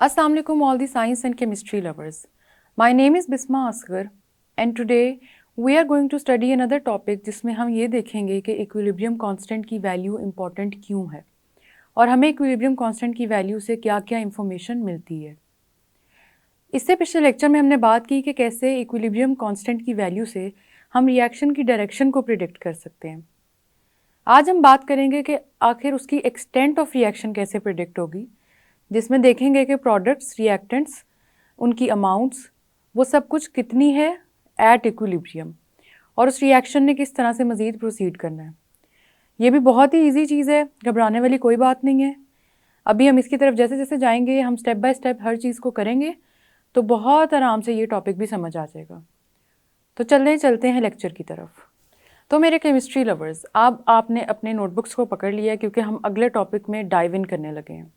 Assalamualaikum all the science and chemistry lovers. My name is Bisma Asghar and today we are going to study another topic जिसमें हम ये देखेंगे कि equilibrium constant की value important क्यों है और हमें इक्विलिब्रियम कांस्टेंट की वैल्यू से क्या क्या इन्फॉर्मेशन मिलती है। इससे पिछले लेक्चर में हमने बात की कि कैसे इक्विलिब्रियम कांस्टेंट की वैल्यू से हम रिएक्शन की डायरेक्शन को प्रिडिक्ट कर सकते हैं। आज हम बात करेंगे कि आखिर उसकी एक्सटेंट ऑफ रिएक्शन कैसे प्रिडिक्ट होगी, जिसमें देखेंगे कि प्रोडक्ट्स, रिएक्टेंट्स, उनकी अमाउंट्स, वो सब कुछ कितनी है एट इक्विलिब्रियम और उस रिएक्शन ने किस तरह से मज़ीद प्रोसीड करना है। ये भी बहुत ही इजी चीज़ है, घबराने वाली कोई बात नहीं है। अभी हम इसकी तरफ जैसे जैसे जाएंगे, हम स्टेप बाय स्टेप हर चीज़ को करेंगे तो बहुत आराम से ये टॉपिक भी समझ आ जाएगा। तो चलते हैं लेक्चर की तरफ। तो मेरे केमिस्ट्री लवर्स, अब आपने अपने नोटबुक्स को पकड़ लिया क्योंकि हम अगले टॉपिक में डाइव इन करने लगे हैं।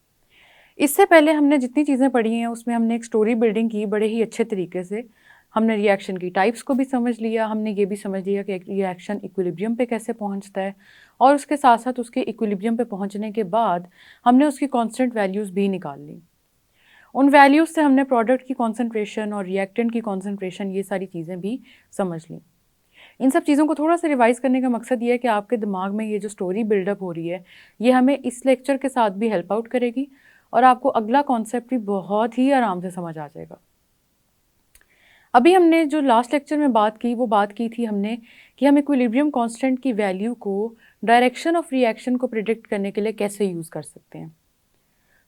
इससे पहले हमने जितनी चीज़ें पढ़ी हैं उसमें हमने एक स्टोरी बिल्डिंग की बड़े ही अच्छे तरीके से। हमने रिएक्शन की टाइप्स को भी समझ लिया, हमने ये भी समझ लिया कि रिएक्शन इक्विलिब्रियम पे कैसे पहुंचता है और उसके साथ साथ उसके इक्विलिब्रियम पे पहुंचने के बाद हमने उसकी कांस्टेंट वैल्यूज़ भी निकाल ली। उन वैल्यूज़ से हमने प्रोडक्ट की कॉन्सेंट्रेशन और रिएक्टेंट की कॉन्सेंट्रेशन, ये सारी चीज़ें भी समझ ली। इन सब चीज़ों को थोड़ा सा रिवाइज़ करने का मकसद ये है कि आपके दिमाग में ये जो स्टोरी बिल्डअप हो रही है ये हमें इस लेक्चर के साथ भी हेल्प आउट करेगी और आपको अगला कॉन्सेप्ट भी बहुत ही आराम से समझ आ जाएगा। अभी हमने जो लास्ट लेक्चर में बात की वो बात की थी हमने कि हम इक्विलिब्रियम कांस्टेंट की वैल्यू को डायरेक्शन ऑफ रिएक्शन को प्रिडिक्ट करने के लिए कैसे यूज़ कर सकते हैं।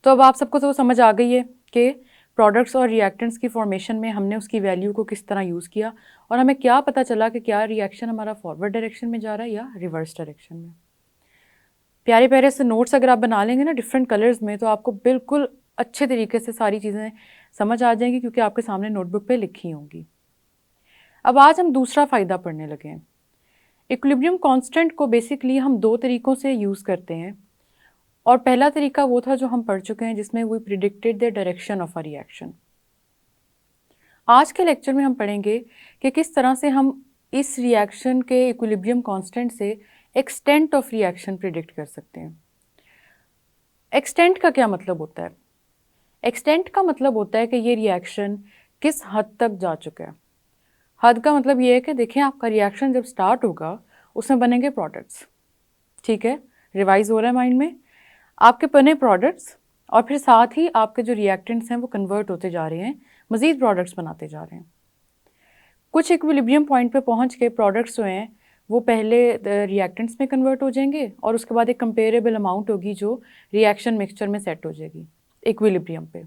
तो अब आप सबको तो समझ आ गई है कि प्रोडक्ट्स और रिएक्टेंट्स की फॉर्मेशन में हमने उसकी वैल्यू को किस तरह यूज़ किया और हमें क्या पता चला कि क्या रिएक्शन हमारा फॉरवर्ड डायरेक्शन में जा रहा है या रिवर्स डायरेक्शन में। प्यारे प्यारे से नोट्स अगर आप बना लेंगे ना डिफरेंट कलर्स में तो आपको बिल्कुल अच्छे तरीके से सारी चीज़ें समझ आ जाएंगी क्योंकि आपके सामने नोटबुक पे लिखी होंगी। अब आज हम दूसरा फ़ायदा पढ़ने लगे हैं। इक्विलिब्रियम कांस्टेंट को बेसिकली हम दो तरीक़ों से यूज़ करते हैं और पहला तरीका वो था जो हम पढ़ चुके हैं जिसमें we predicted the direction of a reaction. आज के लेक्चर में हम पढ़ेंगे कि किस तरह से हम इस रिएक्शन के इक्विलिब्रियम कांस्टेंट से एक्सटेंट ऑफ रिएक्शन प्रिडिक्ट कर सकते हैं। एक्सटेंट का क्या मतलब होता है? एक्सटेंट का मतलब होता है कि ये रिएक्शन किस हद तक जा चुका है। हद का मतलब ये है कि देखें, आपका रिएक्शन जब स्टार्ट होगा उसमें बनेंगे प्रोडक्ट्स, ठीक है, रिवाइज हो रहा है माइंड में। आपके बने प्रोडक्ट्स और फिर साथ ही आपके जो रिएक्टेंट्स हैं वो कन्वर्ट होते जा रहे हैं, मज़ीद प्रोडक्ट्स बनाते जा रहे हैं। कुछ इक्विलिब्रियम पॉइंट पे पहुंच के प्रोडक्ट्स जो हैं वो पहले रिएक्टेंट्स में कन्वर्ट हो जाएंगे और उसके बाद एक कंपेरेबल अमाउंट होगी जो रिएक्शन मिक्सचर में सेट हो जाएगी इक्विलिब्रियम पे।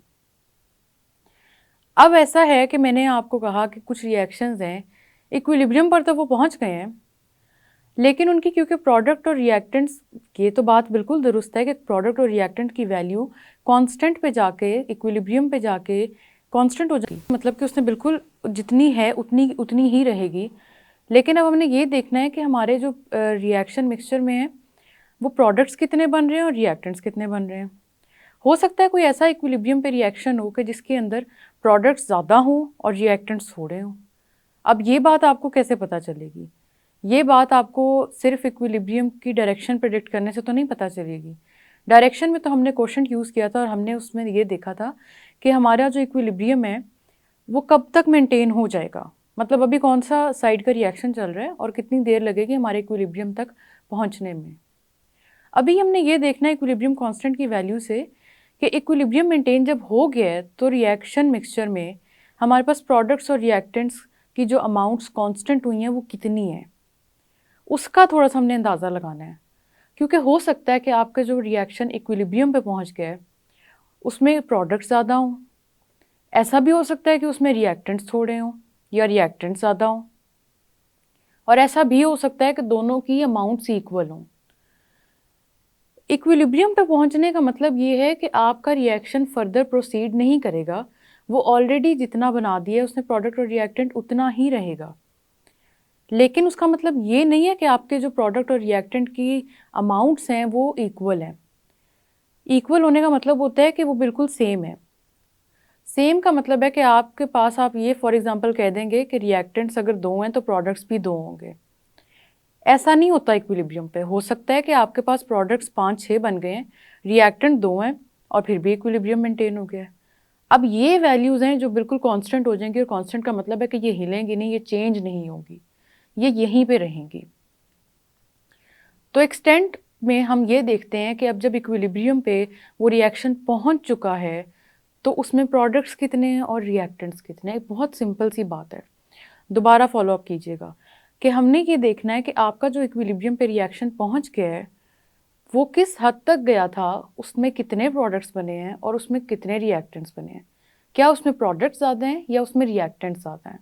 अब ऐसा है कि मैंने आपको कहा कि कुछ रिएक्शंस हैं इक्विलिब्रियम पर तो वो पहुंच गए हैं, लेकिन उनकी क्योंकि प्रोडक्ट और रिएक्टेंट्स, ये तो बात बिल्कुल दुरुस्त है कि प्रोडक्ट और रिएक्टेंट की वैल्यू कांस्टेंट पे जाके, इक्विलिब्रियम पे जाके कांस्टेंट हो जाएगी, मतलब कि उसने बिल्कुल जितनी है उतनी ही रहेगी। लेकिन अब हमने ये देखना है कि हमारे जो रिएक्शन मिक्सचर में है वो प्रोडक्ट्स कितने बन रहे हैं और रिएक्टेंट्स कितने बन रहे हैं। हो सकता है कोई ऐसा इक्विलिब्रियम पे रिएक्शन हो कि जिसके अंदर प्रोडक्ट्स ज़्यादा हों और रिएक्टेंट्स थोड़े हों। अब ये बात आपको कैसे पता चलेगी? ये बात आपको सिर्फ इक्विलिब्रियम की डायरेक्शन प्रेडिक्ट करने से तो नहीं पता चलेगी। डायरेक्शन में तो हमने क्वोशंट यूज़ किया था और हमने उसमें ये देखा था कि हमारा जो इक्विलिब्रियम है वो कब तक मेंटेन हो जाएगा, मतलब अभी कौन सा साइड का रिएक्शन चल रहा है और कितनी देर लगेगी हमारे इक्विलिब्रियम तक पहुंचने में। अभी हमने ये देखना है इक्विलिब्रियम कांस्टेंट की वैल्यू से कि इक्विलिब्रियम मेंटेन जब हो गया है तो रिएक्शन मिक्सचर में हमारे पास प्रोडक्ट्स और रिएक्टेंट्स की जो अमाउंट्स कांस्टेंट हुई हैं वो कितनी है, उसका थोड़ा सा हमने अंदाज़ा लगाना है। क्योंकि हो सकता है कि आपका जो रिएक्शन इक्विलिब्रियम पे पहुंच गया है उसमें प्रोडक्ट्स ज़्यादा हों, ऐसा भी हो सकता है कि उसमें रिएक्टेंट्स थोड़े हों या रिएक्टेंट्स ज़्यादा हों, और ऐसा भी हो सकता है कि दोनों की अमाउंट्स इक्वल हों। इक्विलिब्रियम पे पहुंचने का मतलब ये है कि आपका रिएक्शन फर्दर प्रोसीड नहीं करेगा, वो ऑलरेडी जितना बना दिया है उसने प्रोडक्ट और रिएक्टेंट उतना ही रहेगा। लेकिन उसका मतलब ये नहीं है कि आपके जो प्रोडक्ट और रिएक्टेंट की अमाउंट्स हैं वो इक्वल हैं। इक्वल होने का मतलब होता है कि वो बिल्कुल सेम है। सेम का मतलब है कि आपके पास, आप ये फॉर एग्जांपल कह देंगे कि रिएक्टेंट्स अगर 2 हैं तो प्रोडक्ट्स भी 2 होंगे। ऐसा नहीं होता इक्विलिब्रियम पे। हो सकता है कि आपके पास प्रोडक्ट्स 5-6 बन गए हैं, रिएक्टेंट 2 हैं और फिर भी इक्विलिब्रियम मेंटेन हो गया है। अब ये वैल्यूज़ हैं जो बिल्कुल कांस्टेंट हो जाएंगी, और कांस्टेंट का मतलब है कि ये हिलेंगी नहीं, ये चेंज नहीं होगी, ये यहीं पे रहेंगी। तो एक्सटेंट में हम ये देखते हैं कि अब जब इक्विलिब्रियम पे वो रिएक्शन पहुंच चुका है तो उसमें प्रोडक्ट्स कितने हैं और रिएक्टेंट्स कितने हैं। बहुत सिंपल सी बात है, दोबारा फॉलो अप कीजिएगा कि हमने ये देखना है कि आपका जो इक्विलिब्रियम पे रिएक्शन पहुंच गया है वो किस हद तक गया था, उसमें कितने प्रोडक्ट्स बने हैं और उसमें कितने रिएक्टेंट्स बने हैं। क्या उसमें प्रोडक्ट्स ज़्यादा हैं या उसमें रिएक्टेंट्स ज़्यादा हैं।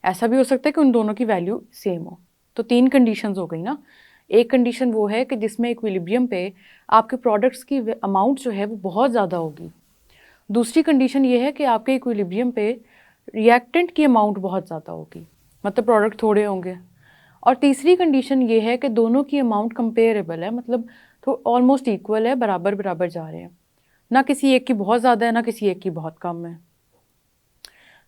ऐसा भी हो सकता है कि उन दोनों की वैल्यू सेम हो। तो 3 कंडीशंस हो गई ना। एक कंडीशन वो है कि जिसमें इक्विलिब्रियम पे आपके प्रोडक्ट्स की अमाउंट जो है वो बहुत ज़्यादा होगी। दूसरी कंडीशन ये है कि आपके इक्विलिब्रियम पे रिएक्टेंट की अमाउंट बहुत ज़्यादा होगी, मतलब प्रोडक्ट थोड़े होंगे। और तीसरी कंडीशन ये है कि दोनों की अमाउंट कंपेरेबल है, मतलब तो ऑलमोस्ट इक्वल है, बराबर बराबर जा रहे हैं, ना किसी एक की बहुत ज़्यादा है ना किसी एक की बहुत कम है।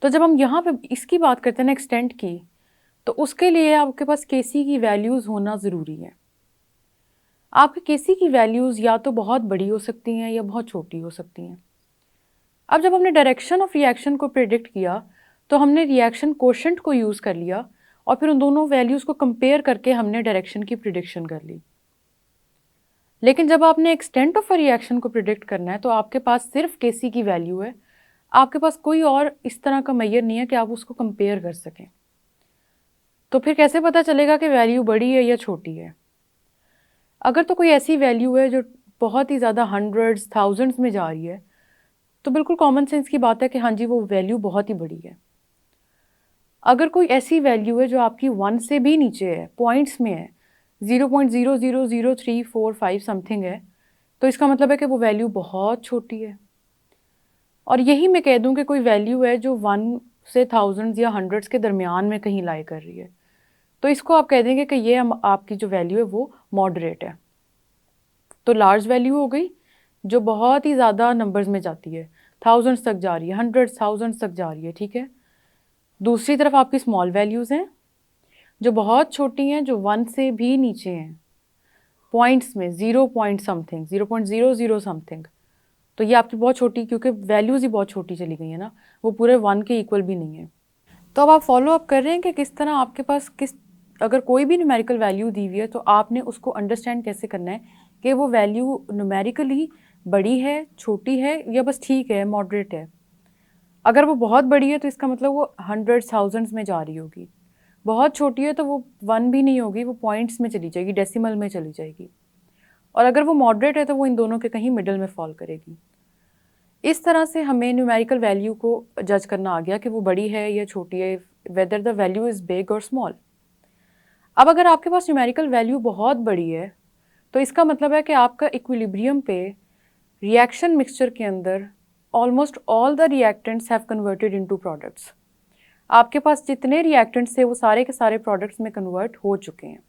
तो जब हम यहाँ पे इसकी बात करते हैं ना एक्सटेंट की, तो उसके लिए आपके पास केसी की वैल्यूज़ होना ज़रूरी है। आपके केसी की वैल्यूज़ या तो बहुत बड़ी हो सकती हैं या बहुत छोटी हो सकती हैं। अब जब हमने डायरेक्शन ऑफ रिएक्शन को प्रिडिक्ट किया तो हमने रिएक्शन कोशेंट को यूज़ कर लिया और फिर उन दोनों वैल्यूज़ को कंपेयर करके हमने डायरेक्शन की प्रिडिक्शन कर ली। लेकिन जब आपने एक्सटेंट ऑफ अ रिएक्शन को प्रिडिक्ट करना है तो आपके पास सिर्फ केसी की वैल्यू है, आपके पास कोई और इस तरह का मेजर नहीं है कि आप उसको कंपेयर कर सकें। तो फिर कैसे पता चलेगा कि वैल्यू बड़ी है या छोटी है। अगर तो कोई ऐसी वैल्यू है जो बहुत ही ज़्यादा हंड्रेड्स थाउजेंड्स में जा रही है तो बिल्कुल कॉमन सेंस की बात है कि हाँ जी वो वैल्यू बहुत ही बड़ी है। अगर कोई ऐसी वैल्यू है जो आपकी 1 से भी नीचे है, पॉइंट्स में है, 0.0000345 समथिंग है, तो इसका मतलब है कि वो वैल्यू बहुत छोटी है। और यही मैं कह दूं कि कोई वैल्यू है जो 1 से थाउजेंड्स या हंड्रेड्स के दरमियान में कहीं लाई कर रही है, तो इसको आप कह देंगे कि ये आपकी जो वैल्यू है वो मॉडरेट है। तो लार्ज वैल्यू हो गई जो बहुत ही ज़्यादा नंबर्स में जाती है, थाउजेंड्स तक जा रही है, हंड्रेड्स थाउजेंड्स तक जा रही है, ठीक है। दूसरी तरफ आपकी स्मॉल वैल्यूज़ हैं जो बहुत छोटी हैं, जो 1 से भी नीचे हैं, पॉइंट्स में 0 पॉइंट समथिंग, 0.00 समथिंग। तो ये आपकी बहुत छोटी, क्योंकि वैल्यूज़ ही बहुत छोटी चली गई है ना, वो पूरे 1 के इक्वल भी नहीं है। तो अब आप फॉलो अप कर रहे हैं कि किस तरह आपके पास अगर कोई भी न्यूमेरिकल वैल्यू दी हुई है तो आपने उसको अंडरस्टैंड कैसे करना है कि वो वैल्यू न्यूमेरिकली बड़ी है, छोटी है या बस ठीक है, मॉडरेट है। अगर वो बहुत बड़ी है तो इसका मतलब वो हंड्रेड्स थाउजेंड्स में जा रही होगी, बहुत छोटी है तो वो 1 भी नहीं होगी, वो पॉइंट्स में चली जाएगी, डेसिमल में चली जाएगी। और अगर वो मॉडरेट है तो वो इन दोनों के कहीं मिडल में फॉल करेगी। इस तरह से हमें न्यूमेरिकल वैल्यू को जज करना आ गया कि वो बड़ी है या छोटी है, whether the value is big और स्मॉल। अब अगर आपके पास न्यूमेरिकल वैल्यू बहुत बड़ी है तो इसका मतलब है कि आपका इक्विलिब्रियम पे रिएक्शन मिक्सचर के अंदर almost all the reactants have converted into products. आपके पास जितने रिएक्टेंट्स थे वो सारे के सारे प्रोडक्ट्स में कन्वर्ट हो चुके हैं।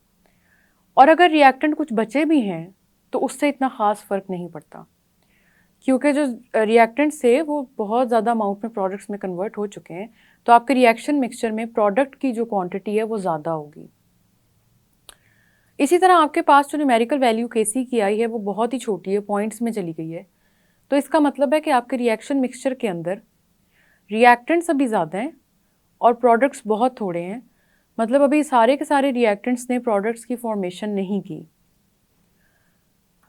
और अगर रिएक्टेंट कुछ बचे भी हैं तो उससे इतना ख़ास फ़र्क नहीं पड़ता, क्योंकि जो रिएक्टेंट्स थे वो बहुत ज़्यादा अमाउंट में प्रोडक्ट्स में कन्वर्ट हो चुके हैं। तो आपके रिएक्शन मिक्सचर में प्रोडक्ट की जो क्वांटिटी है वो ज़्यादा होगी। इसी तरह आपके पास जो न्यूमेरिकल वैल्यू केसी की आई है वो बहुत ही छोटी है, पॉइंट्स में चली गई है। तो इसका मतलब है कि आपके रिएक्शन मिक्सचर के अंदर रिएक्टेंट्स अभी ज़्यादा हैं और प्रोडक्ट्स बहुत थोड़े हैं, मतलब अभी सारे के सारे रिएक्टेंट्स ने प्रोडक्ट्स की फॉर्मेशन नहीं की।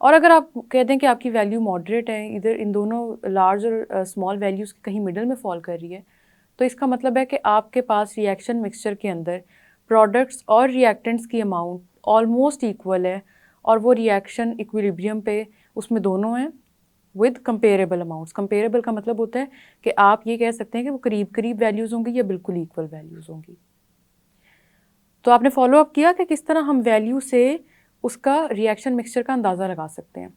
और अगर आप कह दें कि आपकी वैल्यू मॉडरेट है, इधर इन दोनों लार्ज और स्मॉल वैल्यूज़ के कहीं मिडल में फॉल कर रही है, तो इसका मतलब है कि आपके पास रिएक्शन मिक्सचर के अंदर प्रोडक्ट्स और रिएक्टेंट्स की अमाउंट ऑलमोस्ट इक्वल है और वो रिएक्शन इक्विलिब्रियम पे उसमें दोनों हैं विद कंपेरेबल अमाउंट्स। कंपेरेबल का मतलब होता है कि आप ये कह सकते हैं कि वो करीब करीब वैल्यूज़ होंगी या बिल्कुल इक्वल वैल्यूज़ होंगी। तो आपने फॉलो अप किया कि किस तरह हम वैल्यू से उसका रिएक्शन मिक्सचर का अंदाज़ा लगा सकते हैं।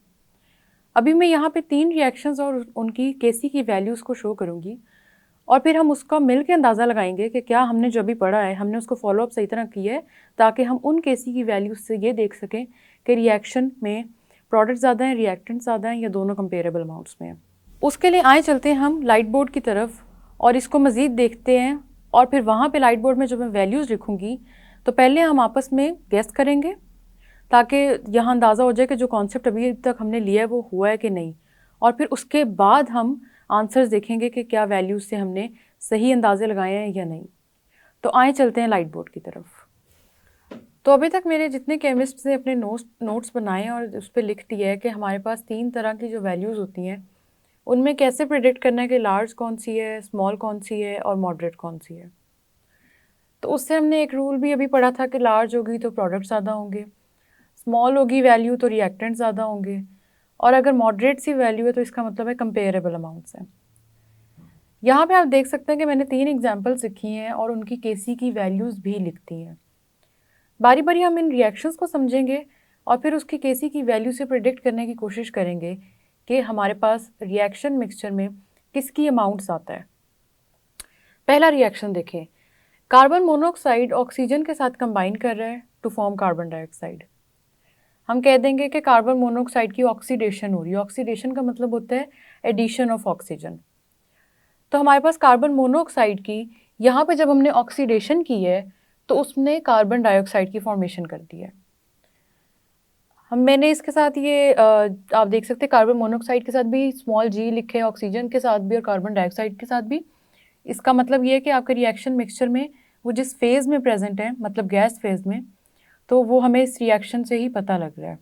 अभी मैं यहाँ पे 3 रिएक्शंस और उनकी केसी की वैल्यूज़ को शो करूँगी और फिर हम उसका मिल के अंदाज़ा लगाएंगे कि क्या हमने जो अभी पढ़ा है हमने उसको फॉलो अप सही तरह किया है, ताकि हम उन केसी की वैल्यूज़ से ये देख सकें कि रिएक्शन में प्रोडक्ट ज़्यादा हैं, रिएक्टेंट ज़्यादा हैं या दोनों कंपेरेबल अमाउंट्स में हैं। उसके लिए आए चलते हैं हम लाइट बोर्ड की तरफ और इसको मज़ीद देखते हैं। और फिर वहाँ पे लाइट बोर्ड में जब मैं वैल्यूज़ लिखूँगी तो पहले हम आपस में गेस करेंगे ताकि यहाँ अंदाज़ा हो जाए कि जो कॉन्सेप्ट अभी तक हमने लिया है वो हुआ है कि नहीं, और फिर उसके बाद हम आंसर्स देखेंगे कि क्या वैल्यूज से हमने सही अंदाजे लगाए हैं या नहीं। तो आए चलते हैं लाइट बोर्ड की तरफ। तो अभी तक मेरे जितने केमिस्ट्स ने अपने नोट्स बनाए और उस पर लिख दिया है कि हमारे पास 3 तरह की जो वैल्यूज़ होती हैं उनमें कैसे प्रिडिक्ट करना है कि लार्ज कौन सी है, स्मॉल कौन सी है और मॉडरेट कौन सी है। तो उससे हमने एक रूल भी अभी पढ़ा था कि लार्ज होगी तो प्रोडक्ट ज़्यादा होंगे, स्मॉल होगी वैल्यू तो रिएक्टेंट ज़्यादा होंगे, और अगर मॉडरेट सी वैल्यू है तो इसका मतलब है कंपेरेबल अमाउंट्स है। यहाँ पे आप देख सकते हैं कि मैंने 3 एग्जाम्पल्स लिखी हैं और उनकी केसी की वैल्यूज़ भी लिखती हैं। बारी बारी हम इन रिएक्शंस को समझेंगे और फिर उसकी केसी की वैल्यू से प्रिडिक्ट करने की कोशिश करेंगे कि हमारे पास रिएक्शन मिक्सचर में किसकी अमाउंट्स आता है। पहला रिएक्शन देखें, कार्बन मोनोऑक्साइड ऑक्सीजन के साथ कंबाइन कर रहा है टू फॉर्म कार्बन डाइऑक्साइड। हम कह देंगे कि कार्बन मोनोऑक्साइड की ऑक्सीडेशन हो रही है। ऑक्सीडेशन का मतलब होता है एडिशन ऑफ ऑक्सीजन। तो हमारे पास कार्बन मोनोऑक्साइड की यहाँ पे जब हमने ऑक्सीडेशन की है तो उसने कार्बन डाइऑक्साइड की फॉर्मेशन कर दी है। मैंने इसके साथ ये आप देख सकते हैं कार्बन मोनोऑक्साइड के साथ भी स्मॉल जी लिखे, ऑक्सीजन के साथ भी और कार्बन डाइऑक्साइड के साथ भी। इसका मतलब ये है कि आपके रिएक्शन मिक्सचर में वो जिस फेज़ में प्रेजेंट है, मतलब गैस फेज़ में, तो वो हमें इस रिएक्शन से ही पता लग रहा है।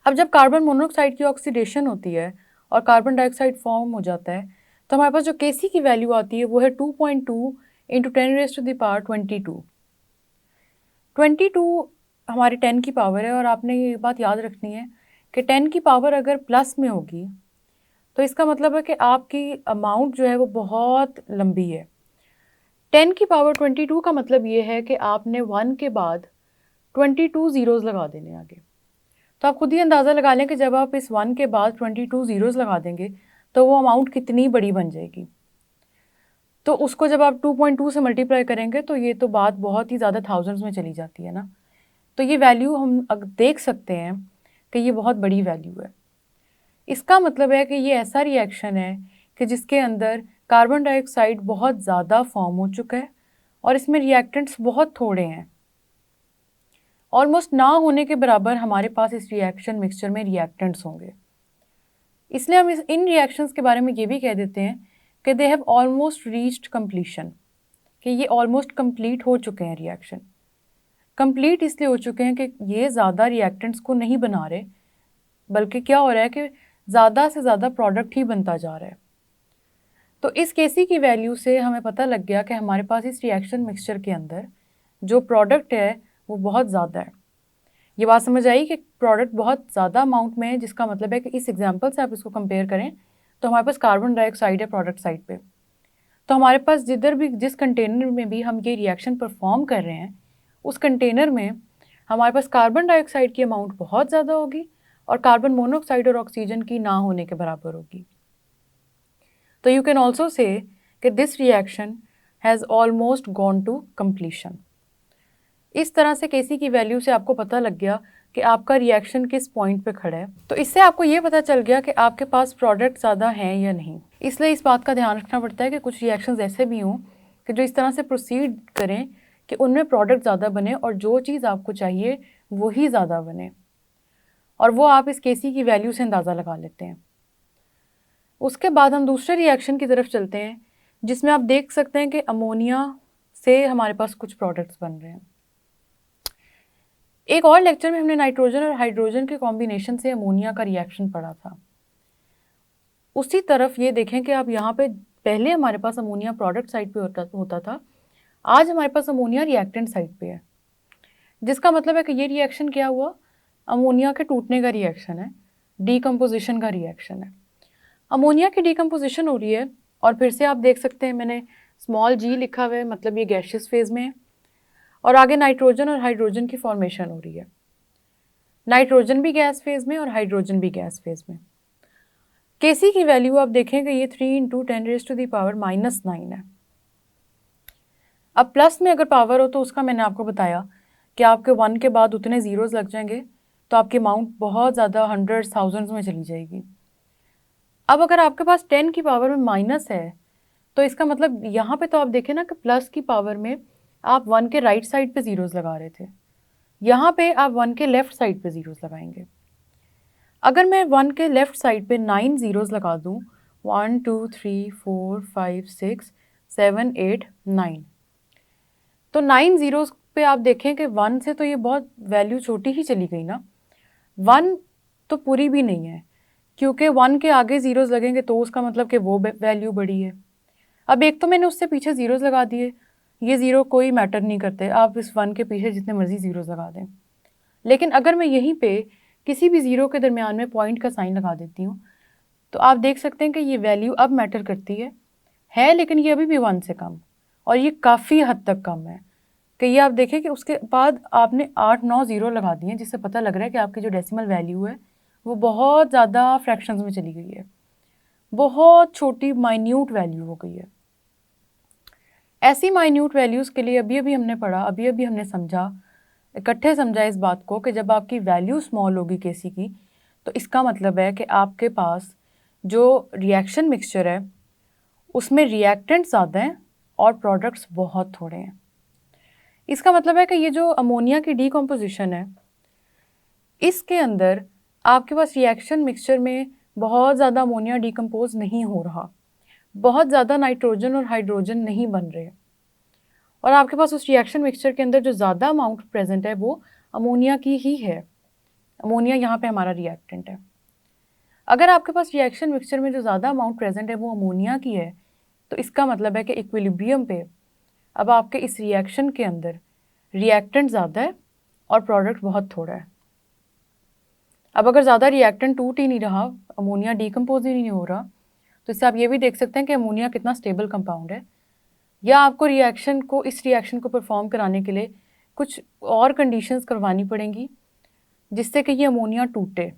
अब जब कार्बन मोनोऑक्साइड की ऑक्सीडेशन होती है और कार्बन डाइऑक्साइड फॉर्म हो जाता है तो हमारे पास जो केसी की वैल्यू आती है वो है 2.2 इंटू 10⁻22। 22 हमारे 10 की पावर है और आपने ये बात याद रखनी है कि 10 की पावर अगर प्लस में होगी तो इसका मतलब है कि आपकी अमाउंट जो है वो बहुत लंबी है। 10 की पावर 22 का मतलब ये है कि आपने 1 के बाद 22 ज़ीरोज़ लगा देने आगे। तो आप खुद ही अंदाज़ा लगा लें कि जब आप इस 1 के बाद 22 ज़ीरोज़ लगा देंगे तो वो अमाउंट कितनी बड़ी बन जाएगी। तो उसको जब आप 2.2 से मल्टीप्लाई करेंगे तो ये तो बात बहुत ही ज़्यादा थाउजेंड्स में चली जाती है ना। तो ये वैल्यू हम देख सकते हैं कि ये बहुत बड़ी वैल्यू है। इसका मतलब है कि ये ऐसा रिएक्शन है कि जिसके अंदर कार्बन डाइऑक्साइड बहुत ज़्यादा फॉर्म हो चुका है और इसमें रिएक्टेंट्स बहुत थोड़े हैं। ऑलमोस्ट ना होने के बराबर हमारे पास इस रिएक्शन मिक्सचर में रिएक्टेंट्स होंगे। इसलिए हम इन रिएक्शंस के बारे में ये भी कह देते हैं कि they have almost reached completion, कि ये ऑलमोस्ट कंप्लीट हो चुके हैं रिएक्शन। कंप्लीट इसलिए हो चुके हैं कि ये ज़्यादा रिएक्टेंट्स को नहीं बना रहे, बल्कि क्या हो रहा है कि ज़्यादा से ज़्यादा प्रोडक्ट ही बनता जा रहा है। तो इस केसी की वैल्यू से हमें पता लग गया कि हमारे पास इस रिएक्शन मिक्सचर के अंदर जो प्रोडक्ट है वो बहुत ज़्यादा है। ये बात समझ आई कि प्रोडक्ट बहुत ज़्यादा अमाउंट में है, जिसका मतलब है कि इस एग्जांपल से आप इसको कंपेयर करें तो हमारे पास कार्बन डाइऑक्साइड है प्रोडक्ट साइड पे। तो हमारे पास जिधर भी जिस कंटेनर में भी हम ये रिएक्शन परफॉर्म कर रहे हैं उस कंटेनर में हमारे पास कार्बन डाइऑक्साइड की अमाउंट बहुत ज़्यादा होगी और कार्बन मोनोऑक्साइड और ऑक्सीजन की ना होने के बराबर होगी। तो यू कैन ऑल्सो से कि this reaction has almost gone to completion. इस तरह से केसी की वैल्यू से आपको पता लग गया कि आपका रिएक्शन किस पॉइंट पे खड़ा है। तो इससे आपको ये पता चल गया कि आपके पास प्रोडक्ट ज़्यादा हैं या नहीं। इसलिए इस बात का ध्यान रखना पड़ता है कि कुछ रिएक्शंस ऐसे भी हों कि जो इस तरह से प्रोसीड करें कि उनमें प्रोडक्ट ज़्यादा बने और जो चीज़ आपको चाहिए वही ज़्यादा बने, और वो आप इस केसी की वैल्यू से अंदाज़ा लगा लेते हैं। उसके बाद हम दूसरे रिएक्शन की तरफ चलते हैं जिसमें आप देख सकते हैं कि अमोनिया से हमारे पास कुछ प्रोडक्ट्स बन रहे हैं। एक और लेक्चर में हमने नाइट्रोजन और हाइड्रोजन के कॉम्बिनेशन से अमोनिया का रिएक्शन पढ़ा था। उसी तरफ ये देखें कि आप यहाँ पे पहले हमारे पास अमोनिया प्रोडक्ट साइड पे होता था, आज हमारे पास अमोनिया रिएक्टेंट साइड पे है। जिसका मतलब है कि ये रिएक्शन क्या हुआ, अमोनिया के टूटने का रिएक्शन है, डीकम्पोजिशन का रिएक्शन है। अमोनिया की डीकम्पोजिशन हो रही है और फिर से आप देख सकते हैं मैंने स्मॉल जी लिखा हुआ है, मतलब ये गैसियस फेज़ में है और आगे नाइट्रोजन और हाइड्रोजन की फॉर्मेशन हो रही है। नाइट्रोजन भी गैस फेज़ में और हाइड्रोजन भी गैस फेज़ में। केसी की वैल्यू आप देखें कि ये 3 × 10⁻⁻⁹ है। अब प्लस में अगर पावर हो तो उसका मैंने आपको बताया कि आपके 1 के बाद उतने ज़ीरोज़ लग जाएंगे तो आपकी अमाउंट बहुत ज़्यादा हंड्रेड्स थाउजेंड्स में चली जाएगी। अब अगर आपके पास 10 की पावर में माइनस है तो इसका मतलब यहाँ पे तो आप देखें ना कि प्लस की पावर में आप 1 के राइट साइड पे ज़ीरोज़ लगा रहे थे, यहाँ पे आप 1 के लेफ़्ट साइड पे ज़ीरोज़ लगाएंगे। अगर मैं 1 के लेफ़्ट साइड पे 9 ज़ीरोज़ लगा दूँ 1 2 3 4 5 6 7 8 9। तो 9 ज़ीरोज़ पे आप देखें कि 1 से तो ये बहुत वैल्यू छोटी ही चली गई ना। 1 तो पूरी भी नहीं है, क्योंकि 1 के आगे ज़ीरोज़ लगेंगे तो उसका मतलब कि वो वैल्यू बड़ी है। अब एक तो मैंने उससे पीछे ज़ीरोज़ लगा दिए, ये ज़ीरो कोई मैटर नहीं करते, आप इस 1 के पीछे जितने मर्ज़ी ज़ीरोज़ लगा दें। लेकिन अगर मैं यहीं पे किसी भी ज़ीरो के दरमियान में पॉइंट का साइन लगा देती हूँ, तो आप देख सकते हैं कि ये वैल्यू अब मैटर करती है लेकिन ये अभी भी 1 से कम, और ये काफ़ी हद तक कम है कि ये आप देखें कि उसके बाद आपने 8-9 ज़ीरो लगा दिए, जिससे पता लग रहा है कि आपकी जो डेसिमल वैल्यू है वो बहुत ज़्यादा फ्रैक्शंस में चली गई है, बहुत छोटी माइन्यूट वैल्यू हो गई है। ऐसी माइन्यूट वैल्यूज़ के लिए अभी अभी हमने पढ़ा, अभी अभी हमने समझा, इकट्ठे समझा इस बात को कि जब आपकी वैल्यू स्मॉल होगी केसी की, तो इसका मतलब है कि आपके पास जो रिएक्शन मिक्सचर है उसमें रिएक्टेंट ज़्यादा हैं और प्रोडक्ट्स बहुत थोड़े हैं। इसका मतलब है कि ये जो अमोनिया की डीकम्पोजिशन है, इसके अंदर आपके पास रिएक्शन मिक्सचर में बहुत ज़्यादा अमोनिया डीकम्पोज नहीं हो रहा, बहुत ज़्यादा नाइट्रोजन और हाइड्रोजन नहीं बन रहे, और आपके पास उस रिएक्शन मिक्सचर के अंदर जो ज़्यादा अमाउंट प्रेजेंट है वो अमोनिया की ही है। अमोनिया यहाँ पे हमारा रिएक्टेंट है। अगर आपके पास रिएक्शन मिक्सचर में जो ज़्यादा अमाउंट प्रेजेंट है वो अमोनिया की है, तो इसका मतलब है कि इक्विलिब्रियम पे अब आपके इस रिएक्शन के अंदर रिएक्टेंट ज़्यादा है और प्रोडक्ट बहुत थोड़ा है। अब अगर ज़्यादा रिएक्टेंट टूट ही नहीं रहा, अमोनिया डीकम्पोज ही नहीं हो रहा, तो इससे आप ये भी देख सकते हैं कि अमोनिया कितना स्टेबल कंपाउंड है। या आपको इस रिएक्शन को परफॉर्म कराने के लिए कुछ और कंडीशंस करवानी पड़ेंगी जिससे कि ये अमोनिया टूटे।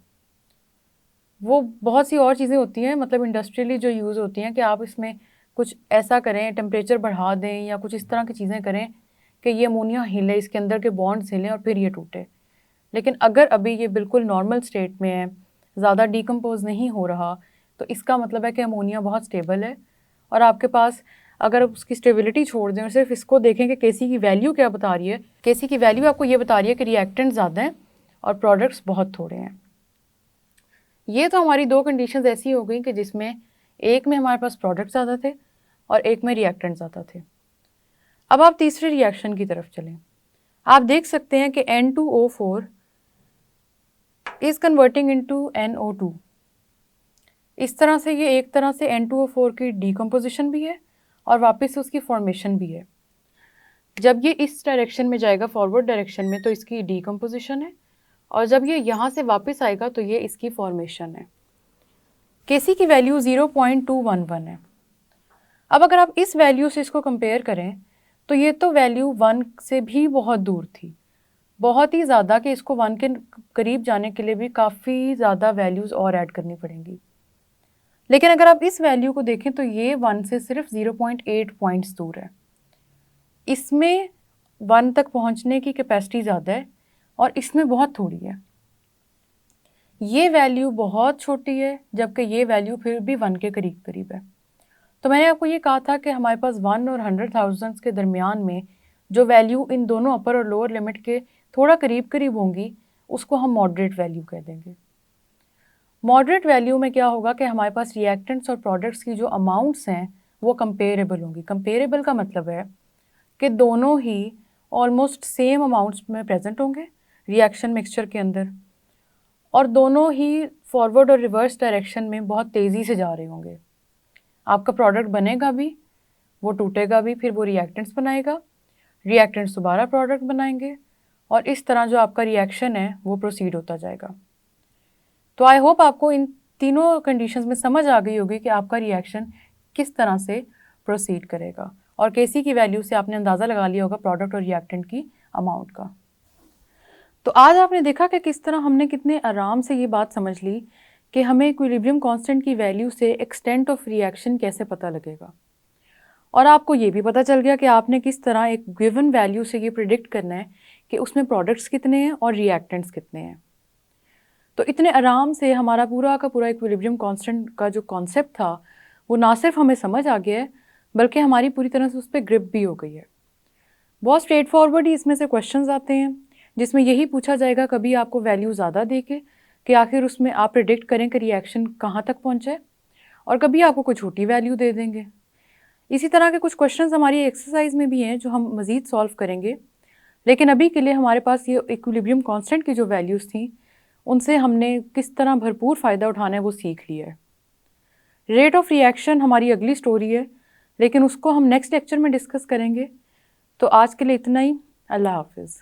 वो बहुत सी और चीज़ें होती हैं, मतलब इंडस्ट्रियली जो यूज़ होती हैं कि आप इसमें कुछ ऐसा करें, टेम्परेचर बढ़ा दें या कुछ इस तरह की चीज़ें करें कि ये अमोनिया हिले, इसके अंदर के बॉन्ड्स हिले और फिर ये टूटे। लेकिन अगर अभी ये बिल्कुल नॉर्मल स्टेट में है, ज़्यादा डीकम्पोज नहीं हो रहा, तो इसका मतलब है कि अमोनिया बहुत स्टेबल है। और आपके पास अगर आप उसकी स्टेबिलिटी छोड़ दें और सिर्फ इसको देखें कि केसी की वैल्यू क्या बता रही है, केसी की वैल्यू आपको ये बता रही है कि रिएक्टेंट ज़्यादा हैं और प्रोडक्ट्स बहुत थोड़े हैं। ये तो हमारी दो कंडीशंस ऐसी हो गई कि जिसमें एक में हमारे पास प्रोडक्ट ज़्यादा थे और एक में रिएक्टेंट ज़्यादा थे। अब आप तीसरे रिएक्शन की तरफ चलें। आप देख सकते हैं कि N2O4 is converting into NO2। इस तरह से ये एक तरह से N2O4 की डीकम्पोजिशन भी है और वापस उसकी फॉर्मेशन भी है। जब ये इस डायरेक्शन में जाएगा, फॉरवर्ड डायरेक्शन में, तो इसकी डीकम्पोजिशन है, और जब ये यहाँ से वापस आएगा तो ये इसकी फॉर्मेशन है। केसी की वैल्यू 0.211 है। अब अगर आप इस वैल्यू से इसको कंपेयर करें तो ये तो वैल्यू 1 से भी बहुत दूर थी, बहुत ही ज़्यादा, कि इसको 1 के करीब जाने के लिए भी काफ़ी ज़्यादा वैल्यूज़ और ऐड करनी पड़ेंगी। लेकिन अगर आप इस वैल्यू को देखें तो ये 1 से सिर्फ 0.8 पॉइंट्स दूर है। इसमें 1 तक पहुंचने की कैपेसिटी ज़्यादा है और इसमें बहुत थोड़ी है। ये वैल्यू बहुत छोटी है जबकि ये वैल्यू फिर भी 1 के करीब करीब है। तो मैंने आपको ये कहा था कि हमारे पास 1 और 100,000 के दरमियान में जो वैल्यू इन दोनों अपर और लोअर लिमिट के थोड़ा करीब करीब होंगी उसको हम मॉडरेट वैल्यू कह देंगे। मॉडरेट वैल्यू में क्या होगा कि हमारे पास रिएक्टेंट्स और प्रोडक्ट्स की जो अमाउंट्स हैं वो कंपेरेबल होंगी। कंपेरेबल का मतलब है कि दोनों ही ऑलमोस्ट सेम अमाउंट्स में प्रेजेंट होंगे रिएक्शन मिक्सचर के अंदर, और दोनों ही फॉरवर्ड और रिवर्स डायरेक्शन में बहुत तेज़ी से जा रहे होंगे। आपका प्रोडक्ट बनेगा भी, वो टूटेगा भी, फिर वो रिएक्टेंट्स बनाएगा, रिएक्टेंट्स दोबारा प्रोडक्ट बनाएंगे, और इस तरह जो आपका रिएक्शन है वो प्रोसीड होता जाएगा। तो आई होप आपको इन तीनों कंडीशंस में समझ आ गई होगी कि आपका रिएक्शन किस तरह से प्रोसीड करेगा, और केसी की वैल्यू से आपने अंदाज़ा लगा लिया होगा प्रोडक्ट और रिएक्टेंट की अमाउंट का। तो आज आपने देखा कि किस तरह हमने कितने आराम से ये बात समझ ली कि हमें इक्विलिब्रियम कांस्टेंट की वैल्यू से एक्सटेंट ऑफ रिएक्शन कैसे पता लगेगा, और आपको ये भी पता चल गया कि आपने किस तरह एक गिवन वैल्यू से ये प्रिडिक्ट करना है कि उसमें प्रोडक्ट्स कितने हैं और रिएक्टेंट्स कितने हैं। तो इतने आराम से हमारा पूरा का पूरा इक्विलिब्रियम कांस्टेंट का जो कॉन्सेप्ट था वो ना सिर्फ हमें समझ आ गया है बल्कि हमारी पूरी तरह से उस पर ग्रिप भी हो गई है। बहुत स्ट्रेट फॉरवर्ड ही इसमें से क्वेश्चंस आते हैं जिसमें यही पूछा जाएगा कभी आपको वैल्यू ज़्यादा दे के कि आखिर उसमें आप प्रिडिक्ट करें कि रिएक्शन कहाँ तक पहुँचा है, और कभी आपको कोई छोटी वैल्यू दे देंगे। इसी तरह के कुछ क्वेश्चंस हमारी एक्सरसाइज में भी हैं जो हम मज़ीद सॉल्व करेंगे, लेकिन अभी के लिए हमारे पास ये इक्विलिब्रियम कांस्टेंट की जो वैल्यूज़ थी उनसे हमने किस तरह भरपूर फ़ायदा उठाना है वो सीख लिया है। रेट ऑफ रिएक्शन हमारी अगली स्टोरी है, लेकिन उसको हम नेक्स्ट लेक्चर में डिस्कस करेंगे। तो आज के लिए इतना ही। अल्लाह हाफिज़।